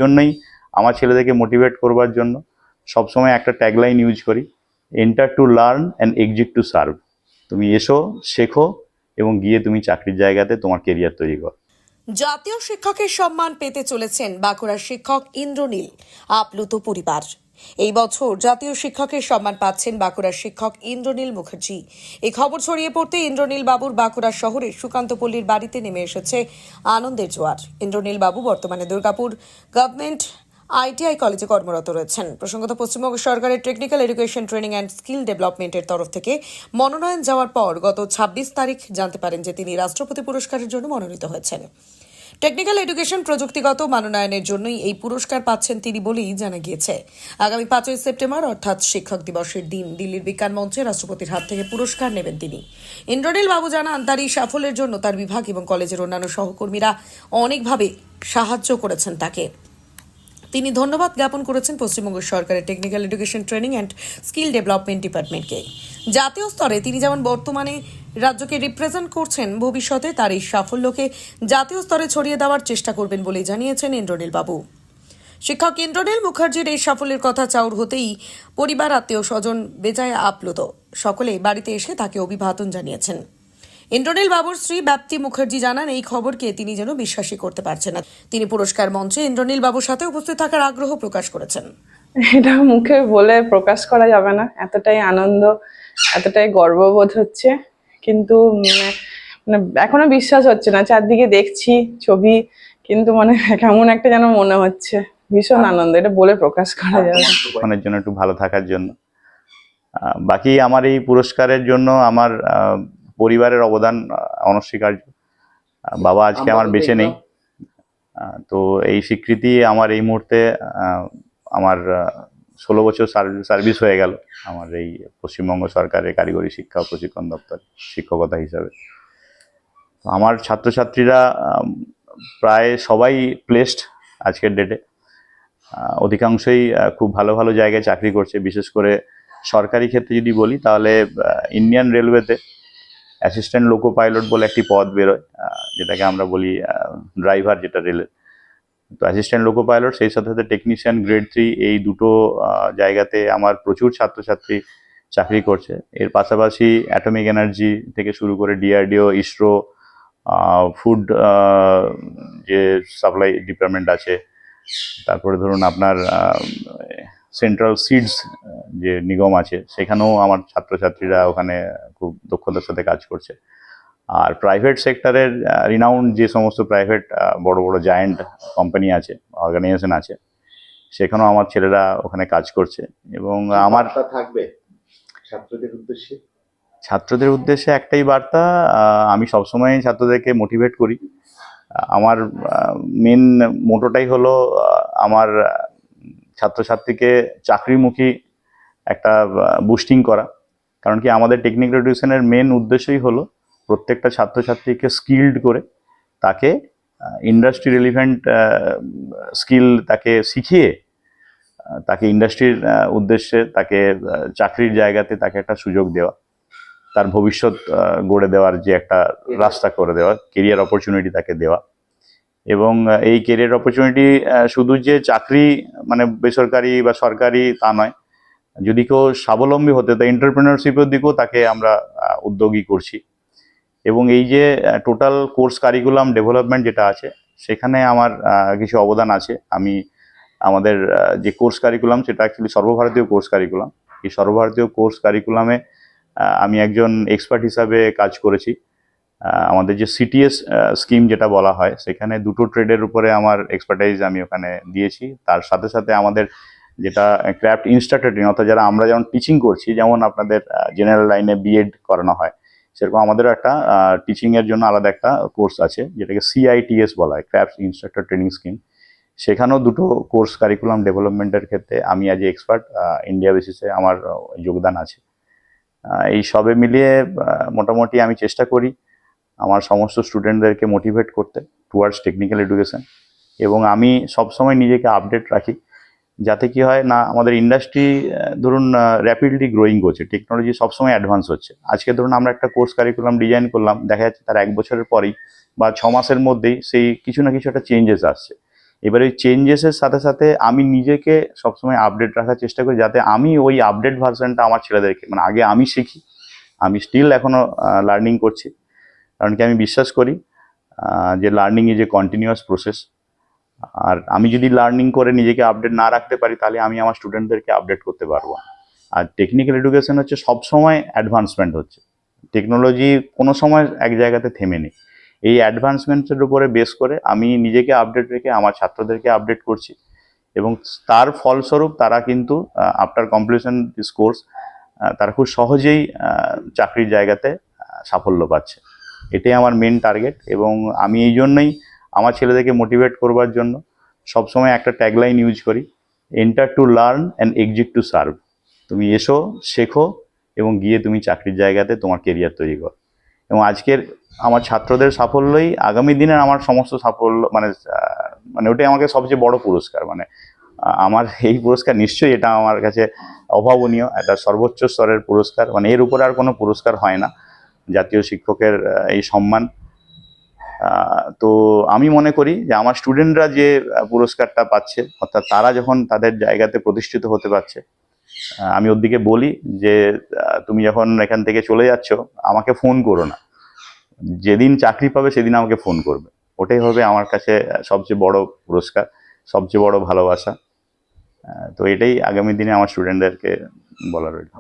জন্যই আমার ছেলেদেরকে মোটিভেট করবার জন্য সবসময় একটা ট্যাগলাইন ইউজ করি, enter to learn and exit to serve. তুমি এসো, শেখো এবং গিয়ে তুমি চাকরির জায়গাতে তোমার কেরিয়ার তৈরি করো। জাতীয় শিক্ষকের সম্মান পেতে চলেছেন বাঁকুড়ার শিক্ষক ইন্দ্রনীল আপ্লুত পরিবার। এই বছর জাতীয় শিক্ষকের সম্মান পাচ্ছেন বাঁকুড়ার শিক্ষক ইন্দ্রনীল মুখার্জি। এই খবর ছড়িয়ে পড়তে ইন্দ্রনীল বাবুর বাঁকুড়া শহরের সুকান্তপল্লীর বাড়িতে নেমে এসেছে আনন্দের জোয়ার। ইন্দ্রনীল বাবু বর্তমানে দুর্গাপুর গভর্নমেন্ট আইটিআই কলেজে কর্মরত রয়েছেন। প্রসঙ্গত, পশ্চিমবঙ্গ সরকারের technical education training and skill ডেভেলপমেন্টের তরফ থেকে মনোনয়ন যাওয়ার পর গত 26 তারিখ জানতে পারেন যে তিনি রাষ্ট্রপতি পুরস্কারের জন্য মনোনীত হয়েছেন। টেকনিক্যাল এডুকেশন প্রযুক্তিগত মানোন্নয়নের জন্যই এই পুরস্কার পাচ্ছেন তিনি বলেই জানা গিয়েছে। আগামী 5ই সেপ্টেম্বর অর্থাৎ শিক্ষক দিবসের দিন দিল্লির বিজ্ঞান মঞ্চে রাষ্ট্রপতির হাত থেকে পুরস্কার নেবেন তিনি। ইন্দ্রনীল বাবু জানান, তার এই সাফল্যের জন্য তার বিভাগ এবং কলেজের অন্যান্য সহকর্মীরা অনেকভাবে সাহায্য করেছেন তাকে। তিনি ধন্যবাদ জ্ঞাপন করেছেন পশ্চিমবঙ্গ সরকারের technical education training and skill development ডিপার্টমেন্টকে। জাতীয় স্তরে তিনি যেমন বর্তমানে রাজ্যকে রিপ্রেজেন্ট করছেন, ভবিষ্যতে তার এই সাফল্যকে জাতীয় স্তরে ছড়িয়ে দেওয়ার চেষ্টা করবেন বলেই জানিয়েছেন ইন্দ্রনীল বাবু। শিক্ষক ইন্দ্রনীল মুখার্জির এই সাফল্যের কথা চাউর হতেই পরিবার, আত্মীয় স্বজন বেজায় আপ্লুত। সকলে বাড়িতে এসে তাকে অভিবাদন জানিয়েছেন। ইন্দ্রনীল বাবুর স্ত্রী ব্যাপ্তি মুখার্জি জানান, এই খবরকে তিনি যেন বিশ্বাসই করতে পারছেন না। তিনি পুরস্কার মঞ্চে ইন্দ্রনীল বাবুর সাথে উপস্থিত থাকার আগ্রহ প্রকাশ করেছেন। এটা মুখে বলে প্রকাশ করা যাবে না, এতটাই আনন্দ, এতটাই গর্ববোধ হচ্ছে। কিন্তু মানে এখনো বিশ্বাস হচ্ছে না। চারদিকে দেখছি ছবি, কিন্তু কেমন একটা যেন মনে হচ্ছে। ভীষণ আনন্দ, এটা বলে প্রকাশ করা যাবে না। ওখানের জন্য একটু ভালো থাকার জন্য। বাকি আমার এই পুরস্কারের জন্য আমার পরিবারের অবদান অনস্বীকার্য। বাবা আজকে আমার বেঁচে নেই, তো এই স্বীকৃতি আমার এই মুহূর্তে আমার 16 বছর সার্ভিস হয়ে গেল আমার এই পশ্চিমবঙ্গ সরকারের কারিগরি শিক্ষা ও প্রশিক্ষণ দপ্তরে শিক্ষকতা হিসাবে। আমার ছাত্রছাত্রীরা প্রায় সবাই প্লেসড আজকের ডেটে। অধিকাংশই খুব ভালো ভালো জায়গায় চাকরি করছে। বিশেষ করে সরকারি ক্ষেত্রে যদি বলি, তাহলে ইন্ডিয়ান রেলওয়েতে অ্যাসিস্ট্যান্ট লোকো পাইলট বলে একটি পদ বেরোয়, যেটাকে আমরা বলি ড্রাইভার, যেটা রেলের। তো অ্যাসিস্ট্যান্ট লোকো পাইলট, সেই সাথে সাথে টেকনিশিয়ান গ্রেড 3, এই দুটো জায়গাতে আমার প্রচুর ছাত্রছাত্রী চাকরি করছে। এর পাশাপাশি অ্যাটমিক এনার্জি থেকে শুরু করে ডিআরডিও, ইসরো, ফুড যে সাপ্লাই ডিপার্টমেন্ট আছে, তারপরে ধরুন আপনার সেন্ট্রাল সিডস যে নিগম আছে, সেখানেও আমার ছাত্রছাত্রীরা ওখানে খুব দক্ষতার সাথে কাজ করছে। আর প্রাইভেট সেক্টরের রিনাউন্ড যে সমস্ত প্রাইভেট বড় বড় জায়ান্ট কোম্পানি আছে, অর্গানাইজেশন আছে, সেখানেও আমার ছেলেরা ওখানে কাজ করছে। এবং আমার থাকবে ছাত্রদের উদ্দেশ্যে একটাই বার্তা, আমি সবসময় ছাত্রদেরকে মোটিভেট করি। আমার মেন মোটোটাই হলো আমার ছাত্রছাত্রীকে চাকরিমুখী একটা বুস্টিং করা। কারণ কি, আমাদের টেকনিক্যাল এডুকেশনের মেন উদ্দেশ্যই হলো প্রত্যেকটা ছাত্রছাত্রীকে স্কিল্ড করে তাকে ইন্ডাস্ট্রি রিলেভেন্ট স্কিল তাকে শিখিয়ে তাকে ইন্ডাস্ট্রির উদ্দেশ্যে তাকে চাকরির জায়গাতে তাকে একটা সুযোগ দেওয়া, তার ভবিষ্যৎ গড়ে দেওয়ার যে একটা রাস্তা করে দেওয়া, কেরিয়ার অপরচুনিটি তাকে দেওয়া। এবং এই কেরিয়ার অপরচুনিটি শুধু যে চাকরি বেসরকারি বা সরকারি তা নয়, যদি কেউ স্বাবলম্বী হতে, তা এন্টারপ্রেনারশিপের দিকেও তাকে আমরা উদ্যোগী করছি। এবং এই যে টোটাল কোর্স কারিকুলাম ডেভেলপমেন্ট যেটা আছে, সেখানে আমার কিছু অবদান আছে। আমি আমাদের যে কোর্স কারিকুলাম, সেটা অ্যাকচুয়ালি সর্বভারতীয় কোর্স কারিকুলাম। এই সর্বভারতীয় কোর্স কারিকুলামে আমি একজন এক্সপার্ট হিসাবে কাজ করেছি। আমাদের যে সিটিএস স্কিম যেটা বলা হয়, সেখানে দুটো ট্রেডের উপরে আমার এক্সপার্টাইজ আমি ওখানে দিয়েছি। তার সাথে সাথে আমাদের যেটা ক্রাফট ইনস্ট্রাক্টর ট্রেনিং, অর্থাৎ যারা আমরা যেমন টিচিং করছি, যেমন আপনাদের জেনারেল লাইনে বিএড করানো হয়, সেরকম আমাদেরও একটা টিচিংয়ের জন্য আলাদা একটা কোর্স আছে, যেটাকে CITS বলা হয়, ক্রাফট ইনস্ট্রাক্টর ট্রেনিং স্কিম। সেখানেও দুটো কোর্স কারিকুলাম ডেভেলপমেন্টের ক্ষেত্রে আমি অ্যাজ এ এক্সপার্ট ইন্ডিয়া বেসিসে আমার যোগদান আছে। এই সবে মিলিয়ে মোটামুটি আমি চেষ্টা করি আমার সমস্ত স্টুডেন্টদেরকে মোটিভেট করতে টুয়ার্ডস টেকনিক্যাল এডুকেশন। এবং আমি সবসময় নিজেকে আপডেট রাখি, যাতে কি হয় না, আমাদের ইন্ডাস্ট্রি ধরুন র্যাপিডলি গ্রোয়িং করছে, টেকনোলজি সবসময় অ্যাডভান্স হচ্ছে। আজকে ধরুন আমরা একটা কোর্স কারিকুলাম ডিজাইন করলাম, দেখা যাচ্ছে তার 1 বছরের পরেই বা 6 মাসের মধ্যেই সেই কিছু না কিছু একটা চেঞ্জেস আসছে। এবার ওই চেঞ্জেসের সাথে সাথে আমি নিজেকে সবসময় আপডেট রাখার চেষ্টা করি, যাতে আমি ওই আপডেট ভার্সনটা আমার ছেলেদেরকে, মানে আগে আমি শিখি, আমি স্টিল এখনো লার্নিং করছি, কারণ কি আমি বিশ্বাস করি যে learning is a continuous process. আর আমি যদি লার্নিং করে নিজেকে আপডেট না রাখতে পারি, তাহলে আমি আমার স্টুডেন্টদেরকে আপডেট করতে পারবো না। আর টেকনিক্যাল এডুকেশন হচ্ছে সবসময় অ্যাডভান্সমেন্ট হচ্ছে, টেকনোলজি কোনো সময় এক জায়গাতে থেমে নেই। এই অ্যাডভান্সমেন্টের উপরে বেস করে আমি নিজেকে আপডেট রেখে আমার ছাত্রদেরকে আপডেট করছি, এবং তার ফলস্বরূপ তারা কিন্তু আফটার কমপ্লিশন দিস কোর্স তারা খুব সহজেই চাকরির জায়গাতে সাফল্য পাচ্ছে। এটাই আমার মেন টার্গেট, এবং আমি এই জন্যই আমার ছেলেদেরকে মোটিভেট করবার জন্য সবসময় একটা ট্যাগলাইন ইউজ করি, enter to learn and exit to serve. তুমি এসো, শেখো, এবং গিয়ে তুমি চাকরির জায়গাতে তোমার কেরিয়ার তৈরি করো। এবং আজকের আমার ছাত্রদের সাফল্যই আগামী দিনের আমার সমস্ত সাফল্য, মানে ওটাই আমাকে সবচেয়ে বড় পুরস্কার। মানে আমার এই পুরস্কার নিশ্চয়ই এটা আমার কাছে অভাবনীয়, একটা সর্বোচ্চ স্তরের পুরস্কার, মানে এর উপরে আর কোনো পুরস্কার হয় না, জাতীয় শিক্ষকের এই সম্মান। তো আমি মনে করি যে আমার স্টুডেন্টরা যে পুরস্কারটা পাচ্ছে, অর্থাৎ তারা যখন তাদের জায়গাতে প্রতিষ্ঠিত হতে পারছে, আমি ওর দিকে বলি যে তুমি যখন এখান থেকে চলে যাচ্ছ আমাকে ফোন করো না, যেদিন চাকরি পাবে সেদিন আমাকে ফোন করবে। ওটাই হবে আমার কাছে সবচেয়ে বড় পুরস্কার, সবচেয়ে বড় ভালোবাসা। তো এটাই আগামী দিনে আমার স্টুডেন্টদেরকে বলা রইল।